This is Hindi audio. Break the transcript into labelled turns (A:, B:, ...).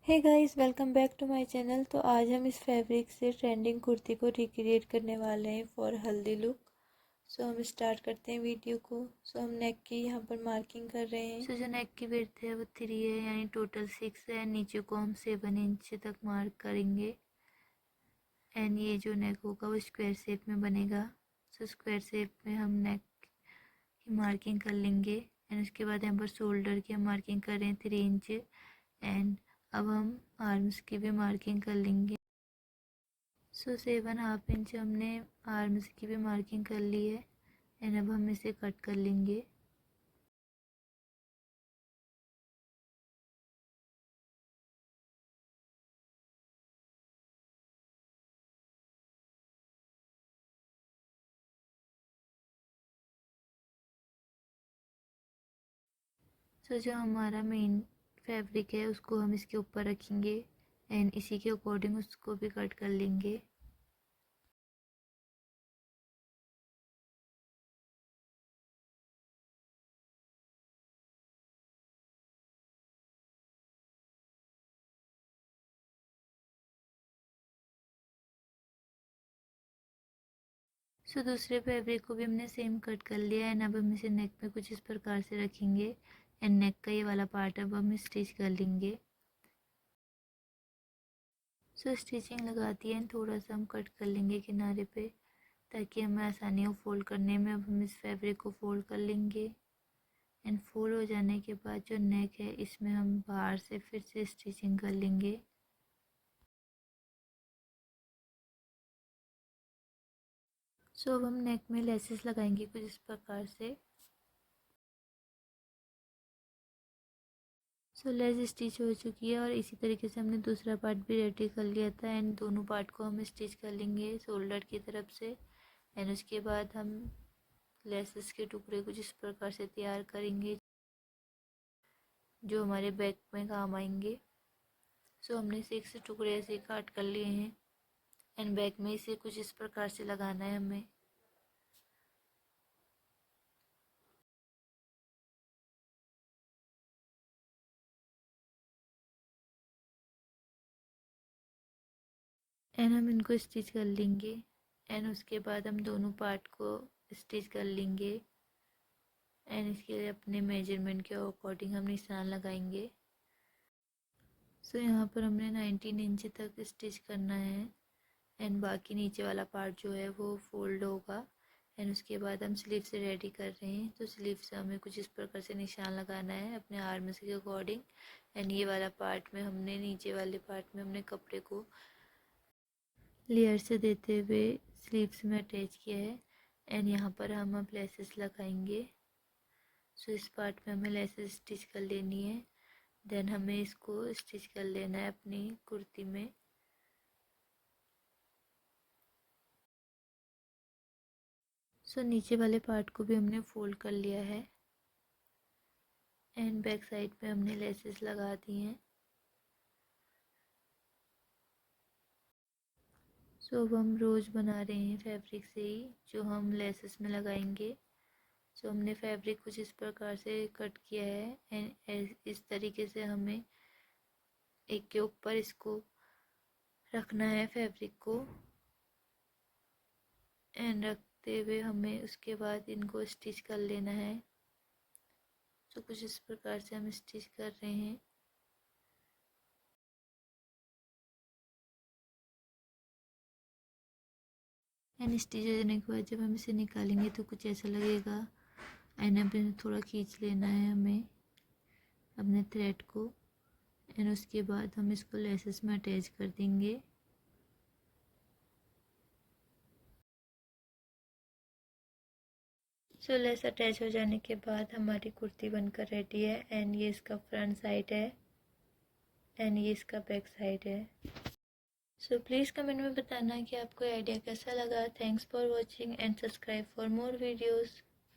A: Hey guys, welcome back to my channel. तो आज हम इस फैब्रिक से ट्रेंडिंग कुर्ती को रिक्रिएट करने वाले हैं फॉर हल्दी लुक। सो हम स्टार्ट करते हैं वीडियो को। हम नेक की यहाँ पर मार्किंग कर रहे हैं। जो नेक की विड्थ है वो 3 है, यानी टोटल 6 है। नीचे को हम 7 इंच तक मार्क करेंगे। एंड ये जो नेक होगा वो स्क्वायर शेप में बनेगा। स्क्वायर शेप में हम नेक की मार्किंग कर लेंगे। एंड उसके बाद यहाँ पर शोल्डर की हम मार्किंग कर रहे हैं 3 इंच। एंड अब हम आर्म्स की भी मार्किंग कर लेंगे। 7.5 इंच हमने आर्म्स की भी मार्किंग कर ली है। एंड अब हम इसे कट कर लेंगे। जो हमारा मेन फैब्रिक है उसको हम इसके ऊपर रखेंगे। एंड इसी के अकॉर्डिंग उसको भी कट कर लेंगे। दूसरे फैब्रिक को भी हमने सेम कट कर लिया। एंड अब हम इसे नेक में कुछ इस प्रकार से रखेंगे। एंड नेक का ये वाला पार्ट अब हम स्टिच कर लेंगे। स्टिचिंग लगा दी है। थोड़ा सा हम कट कर लेंगे किनारे पे, ताकि हमें आसानी हो फोल्ड करने में। अब हम इस फैब्रिक को फोल्ड कर लेंगे। एंड फोल्ड हो जाने के बाद जो नेक है इसमें हम बाहर से फिर से स्टिचिंग कर लेंगे। अब हम नेक में लेसेस लगाएंगे कुछ इस प्रकार से। लेस स्टिच हो चुकी है और इसी तरीके से हमने दूसरा पार्ट भी रेडी कर लिया था। एंड दोनों पार्ट को हम स्टिच कर लेंगे शोल्डर की तरफ से। एंड उसके बाद हम लेसेस के टुकड़े कुछ इस प्रकार से तैयार करेंगे जो हमारे बैक में काम आएंगे। हमने 6 टुकड़े ऐसे काट कर लिए हैं। एंड बैक में इसे कुछ इस प्रकार से लगाना है हमें। एंड हम इनको स्टिच कर लेंगे। एंड उसके बाद हम दोनों पार्ट को स्टिच कर लेंगे। एंड इसके लिए अपने मेजरमेंट के अकॉर्डिंग हम निशान लगाएंगे। यहाँ पर हमने 19 इंच तक स्टिच करना है। एंड बाकी नीचे वाला पार्ट जो है वो फोल्ड होगा। एंड उसके बाद हम स्लीव से रेडी कर रहे हैं। स्लीव से हमें कुछ इस प्रकार से निशान लगाना है अपने आर्म्स के अकॉर्डिंग। एंड ये वाला पार्ट में हमने नीचे वाले पार्ट में हमने कपड़े को लेयर से देते हुए स्लीव्स में अटैच किया है। एंड यहाँ पर हम अब लेसेस लगाएंगे। इस पार्ट में हमें लेसेस स्टिच कर लेनी है। देन हमें इसको स्टिच कर लेना है अपनी कुर्ती में। नीचे वाले पार्ट को भी हमने फोल्ड कर लिया है। एंड बैक साइड पे हमने लेसेस लगा दी हैं। अब हम रोज बना रहे हैं फैब्रिक से ही, जो हम लेसेस में लगाएंगे। हमने फैब्रिक कुछ इस प्रकार से कट किया है। एंड इस तरीके से हमें एक के ऊपर इसको रखना है फैब्रिक को। एंड रखते हुए हमें उसके बाद इनको स्टिच कर लेना है। कुछ इस प्रकार से हम स्टिच कर रहे हैं। एंड स्टिच हो जाने के बाद जब हम इसे निकालेंगे तो कुछ ऐसा लगेगा। एंड अब थोड़ा खींच लेना है हमें अपने थ्रेड को। एंड उसके बाद हम इसको लेसेस में अटैच कर देंगे। लेस अटैच हो जाने के बाद हमारी कुर्ती बनकर रेडी है। एंड ये इसका फ्रंट साइड है। एंड ये इसका बैक साइड है। प्लीज़ कमेंट में बताना कि आपको आइडिया कैसा लगा। Thanks for watching and subscribe for more videos.